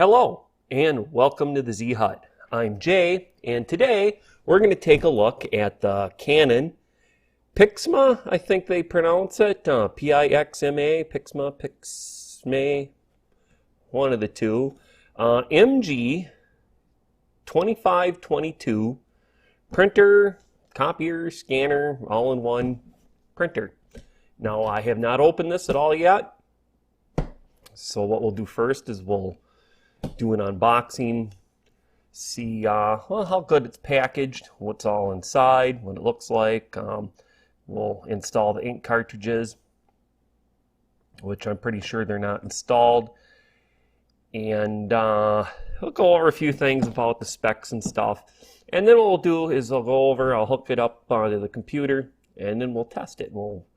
Hello and welcome to the Z Hut. I'm Jay, and today we're going to take a look at the Canon PIXMA, I think they pronounce it, P-I-X-M-A, PIXMA, one of the two, MG2522 printer, copier, scanner, all-in-one printer. Now, I have not opened this at all yet, so what we'll do first is we'll do an unboxing, see well, how good it's packaged, what's all inside, what it looks like. We'll install the ink cartridges, which I'm pretty sure they're not installed, and we'll go over a few things about the specs and stuff. And then what we'll do is I'll hook it up to the computer, and then we'll test it. We'll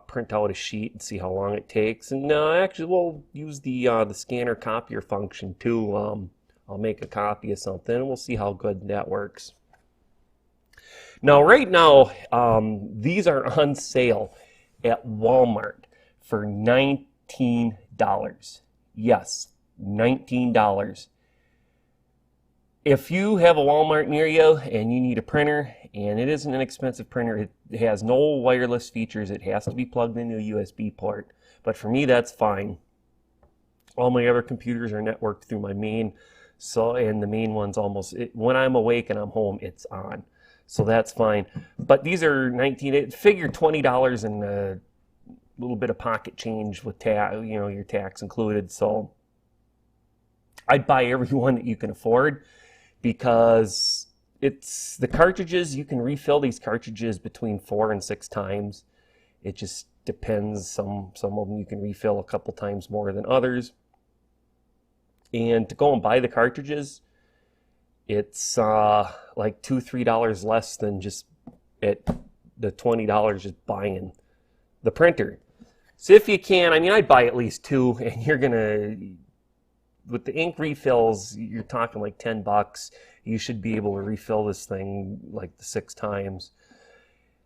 print out a sheet and see how long it takes, and actually we'll use the scanner copier function too. I'll make a copy of something and we'll see how good that works. Now right now these are on sale at Walmart for $19. Yes, $19. If you have a Walmart near you and you need a printer, and it is an inexpensive printer, it has no wireless features, it has to be plugged into a USB port, but for me that's fine. All my other computers are networked through my main, and the main one's when I'm awake and I'm home, it's on. So that's fine. But these are figure $20 and a little bit of pocket change with your tax included. So I'd buy every one that you can afford, because it's the cartridges. You can refill these cartridges between 4 and 6 times. It just depends. Some of them you can refill a couple times more than others. And to go and buy the cartridges, it's like $2-3 less than just at the $20 just buying the printer. So if you can, I mean, I'd buy at least 2, and you're gonna, with the ink refills, you're talking like $10. You should be able to refill this thing like 6 times.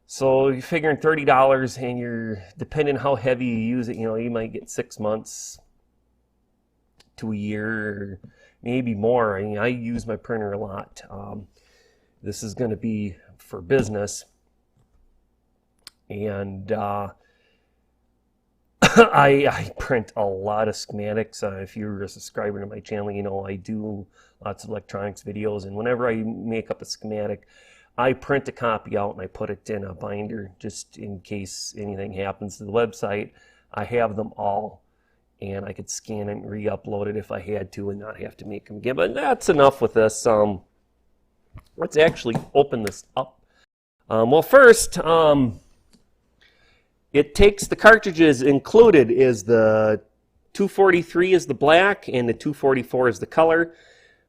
So you're figuring $30, and depending how heavy you use it, you might get 6 months to a year, or maybe more. I mean, I use my printer a lot. This is going to be for business, and I print a lot of schematics. If you're a subscriber to my channel, you know I do lots of electronics videos, and whenever I make up a schematic, I print a copy out and I put it in a binder just in case anything happens to the website. I have them all, and I could scan it and re-upload it if I had to and not have to make them again. But that's enough with this. Let's actually open this up. Well, first, it takes the cartridges included is the 243 is the black and the 244 is the color.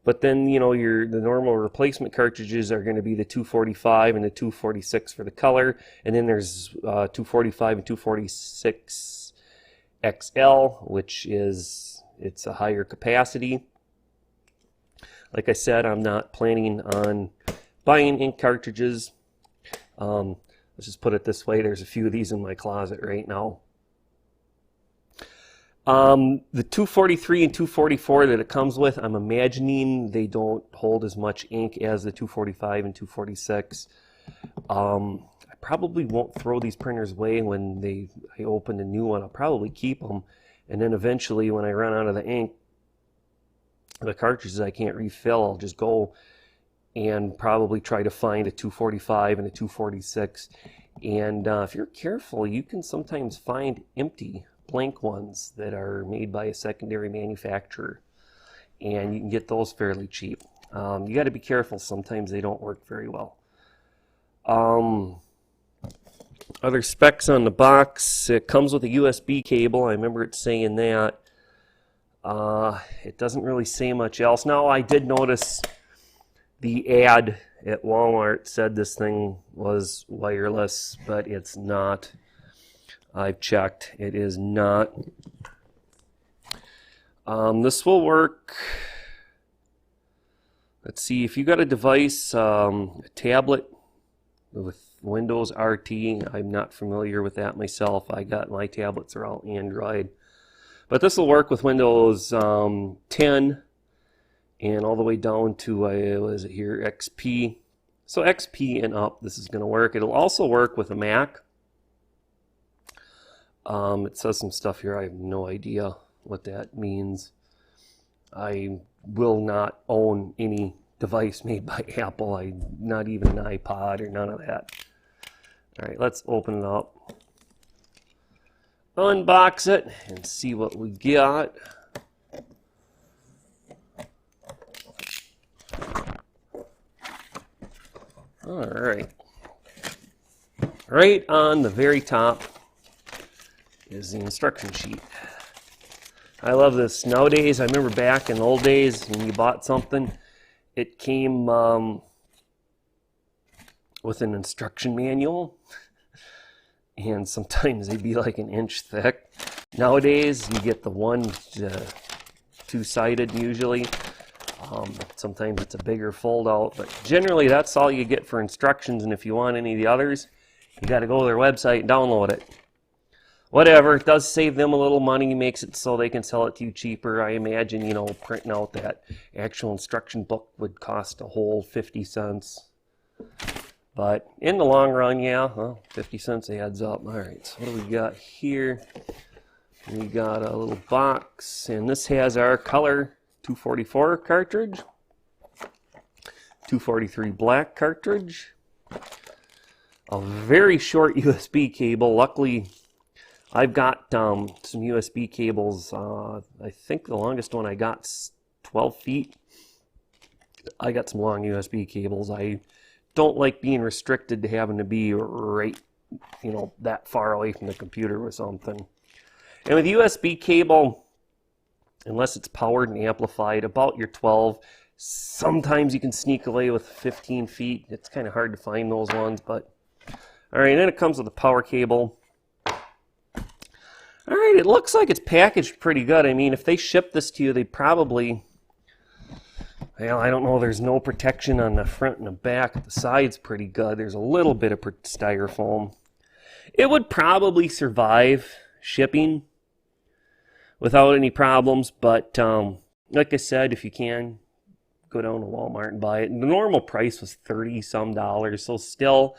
But then, the normal replacement cartridges are going to be the 245 and the 246 for the color. And then there's 245 and 246 XL, which it's a higher capacity. Like I said, I'm not planning on buying ink cartridges. Let's just put it this way, there's a few of these in my closet right now. The 243 and 244 that it comes with, I'm imagining they don't hold as much ink as the 245 and 246. I probably won't throw these printers away when I open a new one. I'll probably keep them, and then eventually when I run out of the ink, the cartridges I can't refill, I'll just go and probably try to find a 245 and a 246. And if you're careful, you can sometimes find empty blank ones that are made by a secondary manufacturer, and you can get those fairly cheap. You got to be careful, sometimes they don't work very well. Other specs on the box, it comes with a USB cable. I remember it saying that. It doesn't really say much else. Now, I did notice the ad at Walmart said this thing was wireless, but it's not. I've checked. It is not. This will work. Let's see, if you got a device, a tablet with Windows RT, I'm not familiar with that myself. My tablets are all Android. But this will work with Windows 10 and all the way down to, what is it here, XP. So XP and up, this is going to work. It'll also work with a Mac. It says some stuff here. I have no idea what that means. I will not own any device made by Apple. Not even an iPod or none of that. All right, let's open it up. Unbox it and see what we got. All right. Right on the very top is the instruction sheet. I love this. Nowadays, I remember back in the old days when you bought something, it came with an instruction manual, and sometimes they'd be like an inch thick. Nowadays, you get the one, two-sided usually. Sometimes it's a bigger fold out, but generally that's all you get for instructions, and if you want any of the others, you got to go to their website and download it. Whatever, it does save them a little money, makes it so they can sell it to you cheaper. I imagine, you know, printing out that actual instruction book would cost a whole 50 cents. But in the long run, yeah, well, 50 cents adds up. All right, so what do we got here? We got a little box, and this has our color 244 cartridge, 243 black cartridge, a very short USB cable. Luckily, I've got some USB cables. I think the longest one I got is 12 feet. I got some long USB cables. I don't like being restricted to having to be right, you know, that far away from the computer with something. And with USB cable, unless it's powered and amplified, about your 12. Sometimes you can sneak away with 15 feet. It's kind of hard to find those ones, but all right. And then it comes with a power cable. All right, it looks like it's packaged pretty good. I mean, if they ship this to you, they probably, well, I don't know, there's no protection on the front and the back. The side's pretty good. There's a little bit of styrofoam. It would probably survive shipping without any problems, but like I said, if you can, go down to Walmart and buy it. And the normal price was $30-some, so still,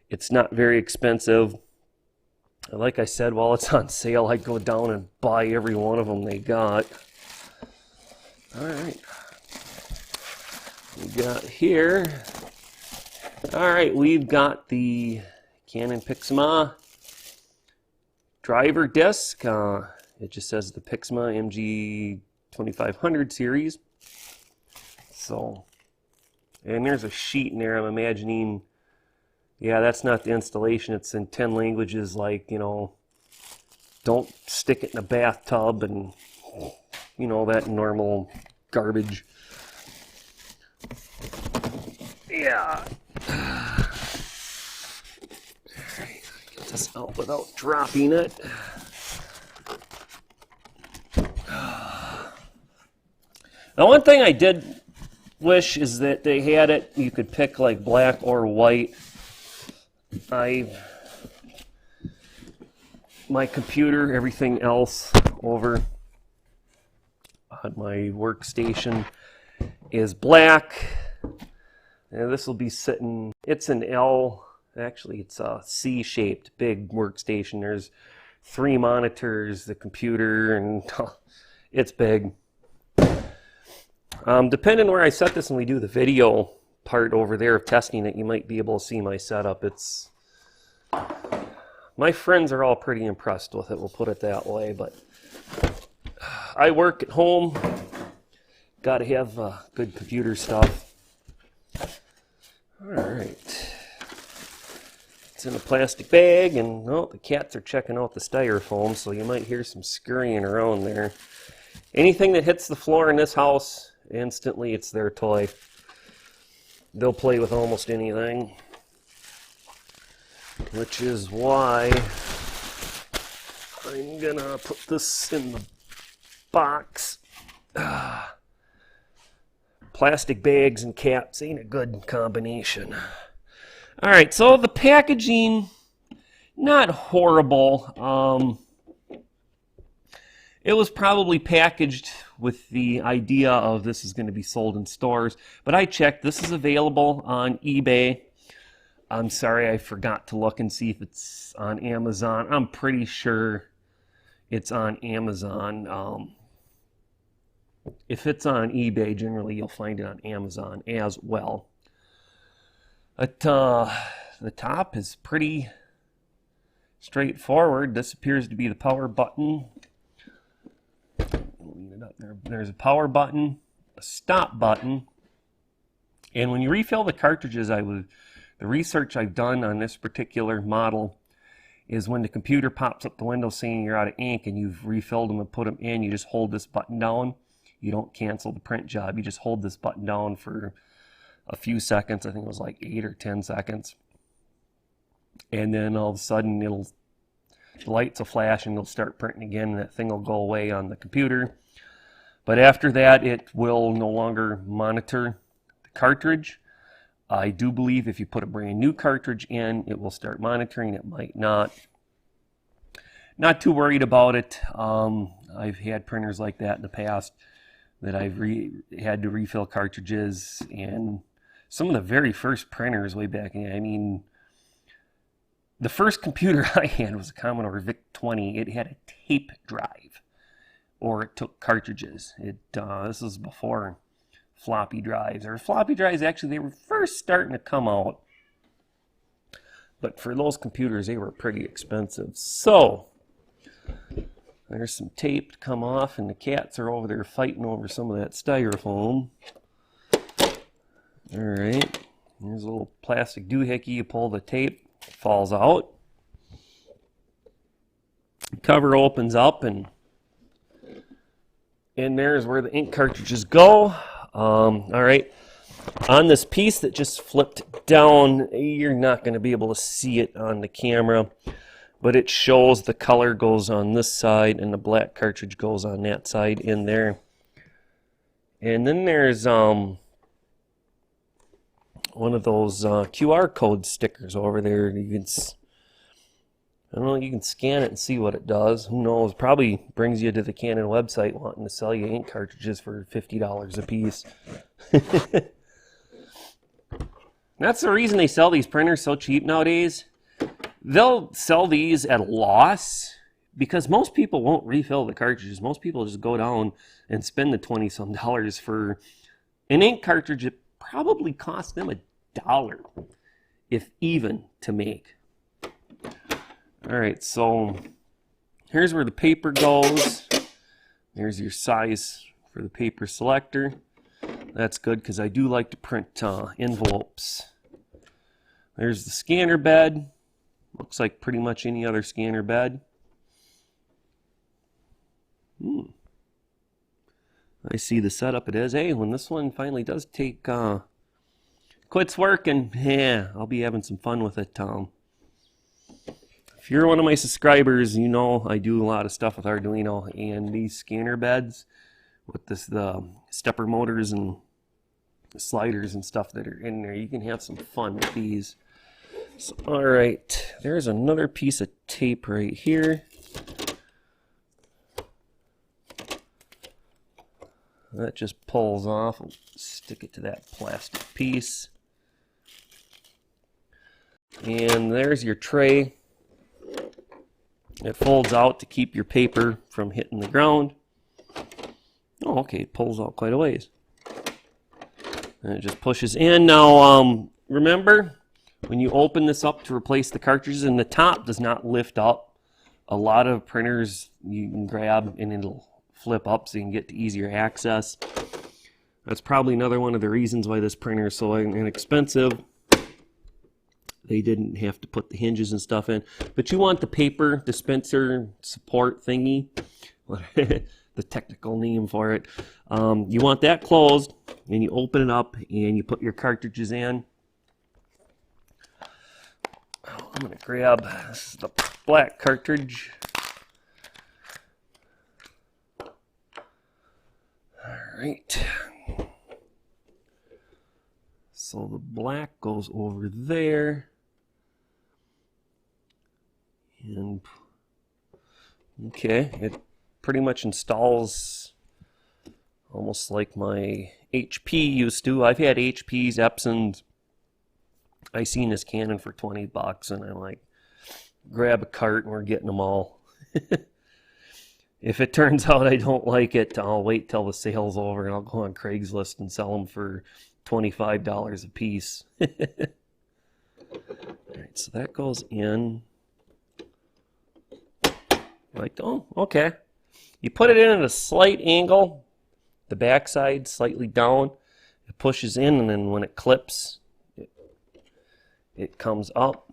it's not very expensive. Like I said, while it's on sale, I'd go down and buy every one of them they got. All right. We got here. All right, we've got the Canon PIXMA driver disc. It just says the PIXMA MG2522 series. So, and there's a sheet in there. I'm imagining, yeah, that's not the installation. It's in 10 languages, like, you know, don't stick it in a bathtub and, you know, that normal garbage. Yeah. Alright, get this out without dropping it. Now, one thing I did wish is that they had it, you could pick like black or white. My computer, everything else over on my workstation is black. And this will be sitting, it's an L, actually it's a C-shaped big workstation. There's 3 monitors, the computer, and it's big. Depending where I set this when we do the video part over there of testing it, you might be able to see my setup. It's, my friends are all pretty impressed with it, we'll put it that way, but I work at home, gotta have good computer stuff. Alright, it's in a plastic bag, and oh, the cats are checking out the styrofoam, so you might hear some scurrying around there. Anything that hits the floor in this house, instantly it's their toy. They'll play with almost anything, which is why I'm gonna put this in the box. Plastic bags and cats ain't a good combination. All right, so the packaging, not horrible. It was probably packaged with the idea of this is going to be sold in stores, but I checked. This is available on eBay. I'm sorry, I forgot to look and see if it's on Amazon. I'm pretty sure it's on Amazon. If it's on eBay, generally you'll find it on Amazon as well. But the top is pretty straightforward. This appears to be the power button. There's a power button, a stop button, and when you refill the cartridges, the research I've done on this particular model is when the computer pops up the window saying you're out of ink and you've refilled them and put them in, you just hold this button down. You don't cancel the print job. You just hold this button down for a few seconds. I think it was like 8 or 10 seconds. And then all of a sudden the lights will flash and it'll start printing again, and that thing will go away on the computer. But after that, it will no longer monitor the cartridge. I do believe if you put a brand new cartridge in, it will start monitoring. It might not. Not too worried about it. I've had printers like that in the past that I've had to refill cartridges, and some of the very first printers way back in, I mean, the first computer I had was a Commodore VIC-20. It had a tape drive, or it took cartridges. This was before floppy drives. Or floppy drives, actually, they were first starting to come out. But for those computers, they were pretty expensive. So, there's some tape to come off, and the cats are over there fighting over some of that styrofoam. Alright, here's a little plastic doohickey. You pull the tape, it falls out. The cover opens up, and there's where the ink cartridges go. Alright, on this piece that just flipped down, you're not going to be able to see it on the camera, but it shows the color goes on this side and the black cartridge goes on that side in there. And then there's one of those QR code stickers over there. You can, I don't know, you can scan it and see what it does. Who knows? Probably brings you to the Canon website wanting to sell you ink cartridges for $50 a piece. That's the reason they sell these printers so cheap nowadays. They'll sell these at a loss because most people won't refill the cartridges. Most people just go down and spend the $20-some for an ink cartridge. It probably costs them $1, if even, to make. Alright, so here's where the paper goes. There's your size for the paper selector. That's good because I do like to print envelopes. There's the scanner bed. Looks like pretty much any other scanner bed. I see the setup it is. Hey, when this one finally does take quits working, yeah, I'll be having some fun with it. If you're one of my subscribers, you know I do a lot of stuff with Arduino, and these scanner beds with the stepper motors and the sliders and stuff that are in there, you can have some fun with these. So, alright, there's another piece of tape right here. That just pulls off. I'll stick it to that plastic piece. And there's your tray. It folds out to keep your paper from hitting the ground. Oh, okay, it pulls out quite a ways. And it just pushes in. Now, remember, when you open this up to replace the cartridges, and the top does not lift up. A lot of printers you can grab and it'll flip up so you can get to easier access. That's probably another one of the reasons why this printer is so inexpensive. They didn't have to put the hinges and stuff in. But you want the paper dispenser support thingy, the technical name for it. You want that closed, and you open it up and you put your cartridges in. I'm going to grab, this is the black cartridge. Alright. So the black goes over there. And, okay, it pretty much installs almost like my HP used to. I've had HPs, Epsons. I seen this Canon for 20 bucks, and I'm like, grab a cart and we're getting them all. If it turns out I don't like it, I'll wait till the sale's over and I'll go on Craigslist and sell them for $25 a piece. Alright, so that goes in. Like, oh, okay. You put it in at a slight angle, the backside slightly down. It pushes in, and then when it clips, it comes up.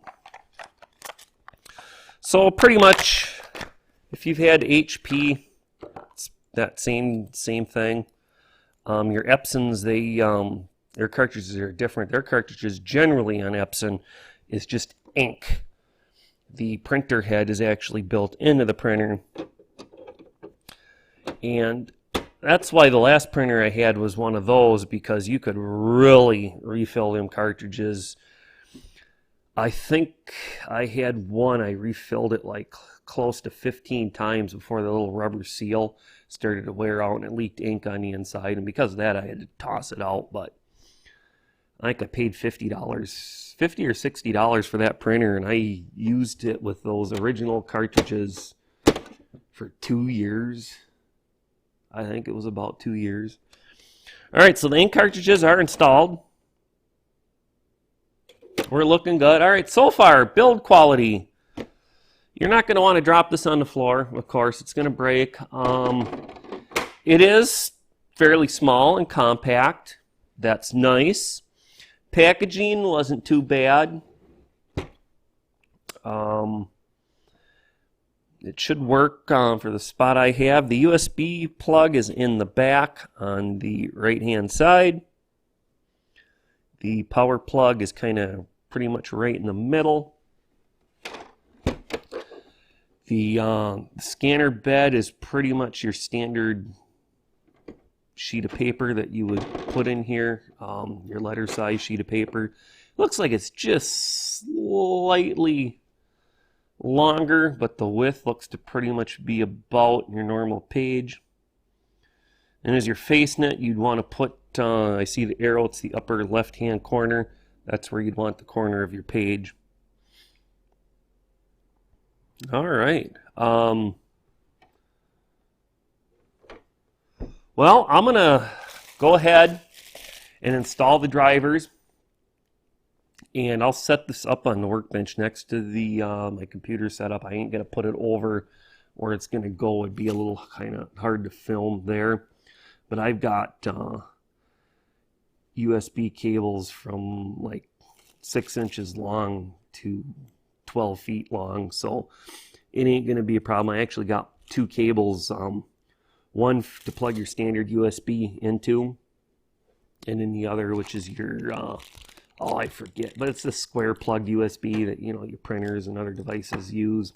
So pretty much, if you've had HP, it's that same thing. Your Epsons, their cartridges are different. Their cartridges generally on Epson is just ink. The printer head is actually built into the printer, and that's why the last printer I had was one of those, because you could really refill them cartridges. I think I had one, I refilled it like close to 15 times before the little rubber seal started to wear out and it leaked ink on the inside, and because of that I had to toss it out. But I think I paid $50 or $60 for that printer, and I used it with those original cartridges for 2 years. I think it was about 2 years. Alright, so the ink cartridges are installed. We're looking good. Alright, so far, build quality. You're not going to want to drop this on the floor, of course. It's going to break. It is fairly small and compact. That's nice. Packaging wasn't too bad. It should work for the spot I have. The USB plug is in the back on the right-hand side. The power plug is kind of pretty much right in the middle. The scanner bed is pretty much your standard sheet of paper that you would put in here, your letter size sheet of paper. Looks like it's just slightly longer, but the width looks to pretty much be about your normal page. And as your face net, you'd want to put, I see the arrow, it's the upper left hand corner. That's where you'd want the corner of your page. Alright. Well, I'm going to go ahead and install the drivers, and I'll set this up on the workbench next to the my computer setup. I ain't going to put it over where it's going to go. It'd be a little kind of hard to film there, but I've got USB cables from like 6 inches long to 12 feet long, so it ain't going to be a problem. I actually got 2 cables, one to plug your standard USB into, and then the other, which is your, oh, I forget, but it's the square plugged USB that, you know, your printers and other devices use.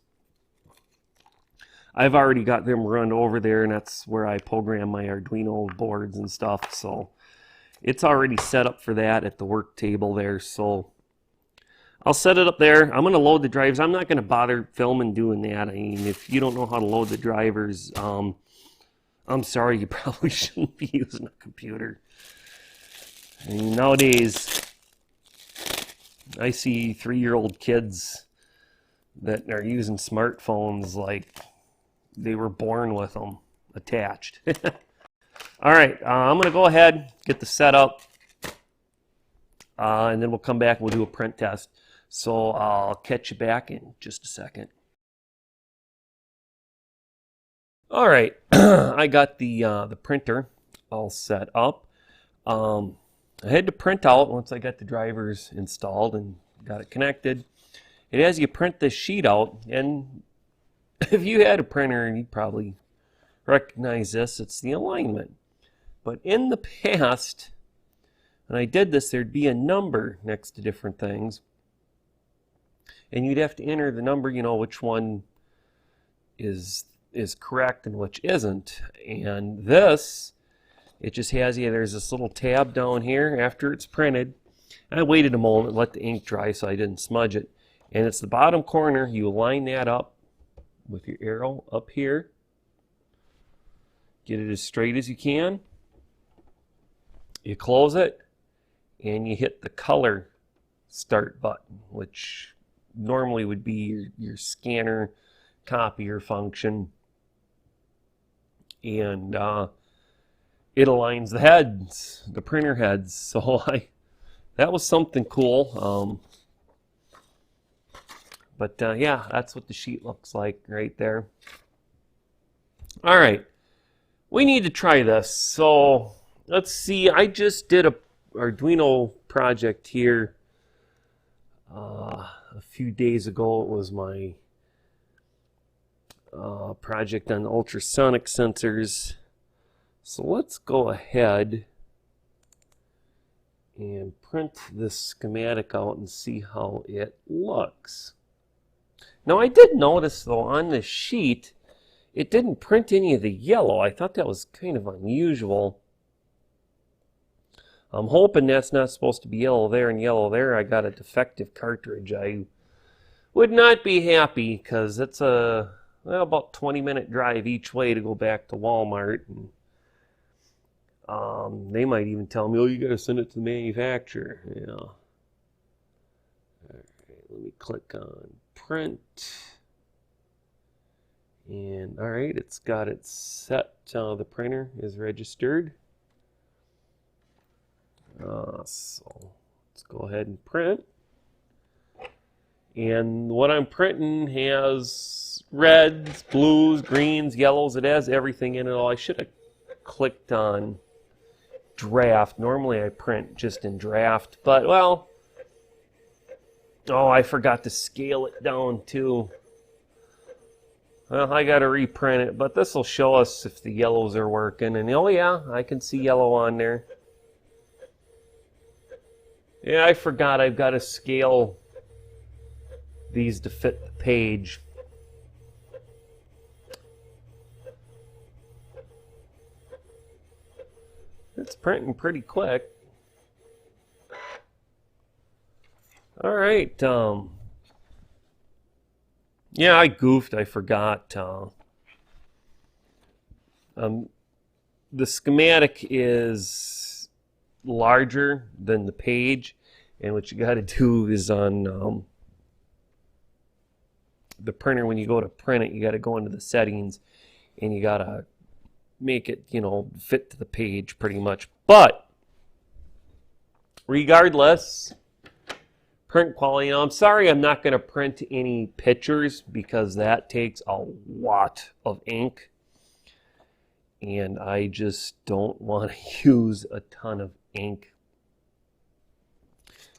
I've already got them run over there, and that's where I program my Arduino boards and stuff, so it's already set up for that at the work table there. So I'll set it up there. I'm going to load the drivers. I'm not going to bother filming doing that. I mean, if you don't know how to load the drivers, I'm sorry, you probably shouldn't be using a computer. I mean, nowadays, I see 3-year-old kids that are using smartphones like they were born with them attached. All right, I'm going to go ahead, get the setup, and then we'll come back and we'll do a print test. So I'll catch you back in just a second. All right, I got the printer all set up. I had to print out once I got the drivers installed and got it connected. It has you print this sheet out, and if you had a printer, you'd probably recognize this. It's the alignment. But in the past, when I did this, there'd be a number next to different things, and you'd have to enter the number, you know, which one is correct and which isn't. And this, it just has you, there's this little tab down here after it's printed. I waited a moment, let the ink dry so I didn't smudge it. And it's the bottom corner. You line that up with your arrow up here. Get it as straight as you can. You close it, and you hit the color start button, which normally would be your scanner copier function. And it aligns the heads, the printer heads. So that was something cool. But yeah, that's what the sheet looks like right there. All right, we need to try this. So let's see. I just did a Arduino project here a few days ago. It was my project on ultrasonic sensors. So let's go ahead and print this schematic out and see how it looks. Now, I did notice, though, on the sheet, it didn't print any of the yellow. I thought that was kind of unusual. I'm hoping that's not supposed to be yellow there and yellow there. I got a defective cartridge. I would not be happy because it's a about 20-minute drive each way to go back to Walmart. And they might even tell me, oh, you got to send it to the manufacturer. Yeah. All right, let me click on print. And all right, it's got it set. The printer is registered. So let's go ahead and print. And what I'm printing has reds, blues, greens, yellows. It has everything in it all. I should have clicked on draft. Normally I print just in draft, but well, oh, I forgot to scale it down too. Well, I got to reprint it, but this will show us if the yellows are working. And oh yeah, I can see yellow on there. Yeah, I forgot I've got to scale these to fit the page. It's printing pretty quick. All right. Yeah, I goofed. I forgot. The schematic is larger than the page, and what you got to do is on the printer, when you go to print it, you got to go into the settings, and you got to make it, you know, fit to the page pretty much. But regardless, print quality. Now, I'm sorry I'm not going to print any pictures because that takes a lot of ink, and I just don't want to use a ton of ink.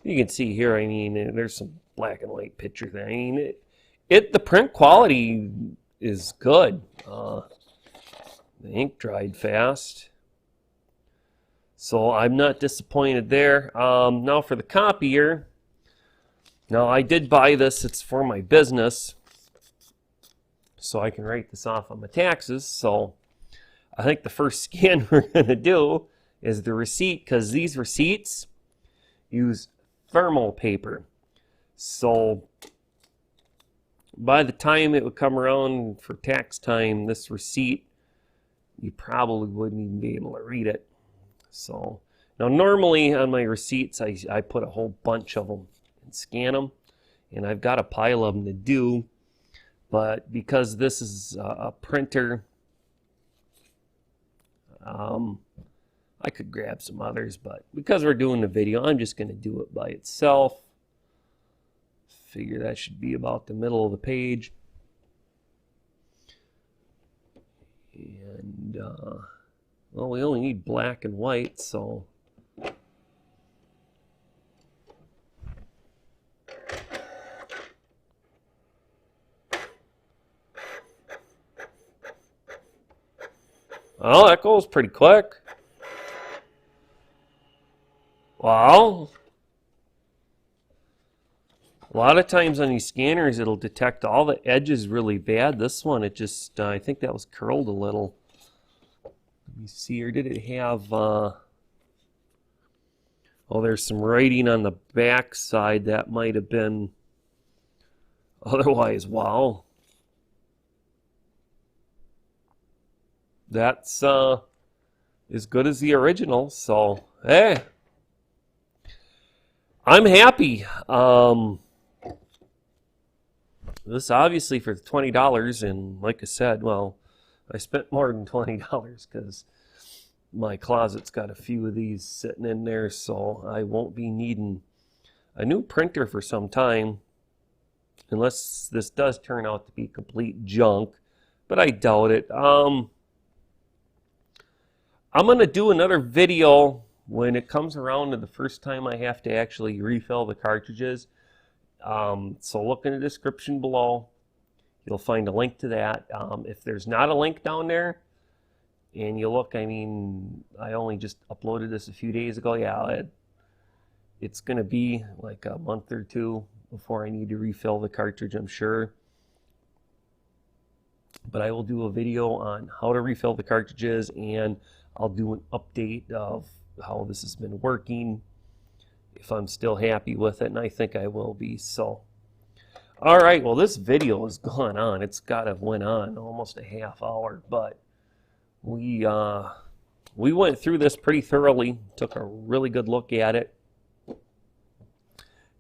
You can see here, I mean, there's some black and white pictures there. I mean, the print quality is good. The ink dried fast, so I'm not disappointed there. Now for the copier. Now I did buy this. It's for my business, so I can write this off on my taxes. So I think the first scan we're going to do is the receipt, because these receipts use thermal paper. So by the time it would come around for tax time, this receipt, you probably wouldn't even be able to read it. So now normally on my receipts, I put a whole bunch of them and scan them, and I've got a pile of them to do. But because this is a printer, I could grab some others, but because we're doing the video, I'm just going to do it by itself. Figure that should be about the middle of the page. And well, we only need black and white, so oh, that goes pretty quick. Wow. A lot of times on these scanners, it'll detect all the edges really bad. This one, it just, I think that was curled a little. Let me see, or did it have, oh, there's some writing on the back side that might have been, otherwise, wow. that's as good as the original. So, hey, I'm happy. This obviously for $20, and like I said, well, I spent more than $20 because my closet's got a few of these sitting in there, so I won't be needing a new printer for some time, unless this does turn out to be complete junk, but I doubt it. I'm going to do another video when it comes around to the first time I have to actually refill the cartridges. So look in the description below. You'll find a link to that. If there's not a link down there, and you look, I mean, I only just uploaded this a few days ago. Yeah, it's going to be like a month or two before I need to refill the cartridge, I'm sure. But I will do a video on how to refill the cartridges, and I'll do an update of how this has been working, if I'm still happy with it, and I think I will be. So, all right, well, this video has gone on. It's got to have went on almost a half hour, but we went through this pretty thoroughly, took a really good look at it,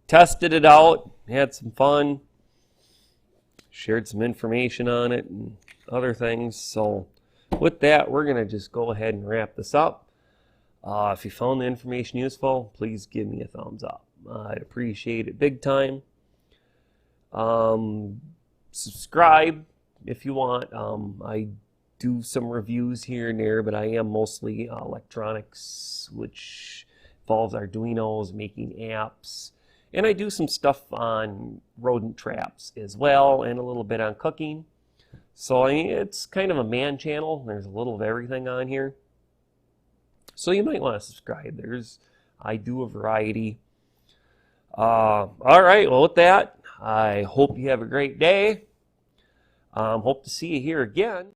tested it out, had some fun, shared some information on it and other things. So with that, we're going to just go ahead and wrap this up. If you found the information useful, please give me a thumbs up. I'd appreciate it big time. Subscribe if you want. I do some reviews here and there, but I am mostly electronics, which involves Arduinos, making apps, and I do some stuff on rodent traps as well, and a little bit on cooking. So I mean, it's kind of a man channel. There's a little of everything on here. So you might want to subscribe. I do a variety. All right, well with that, I hope you have a great day. Hope to see you here again.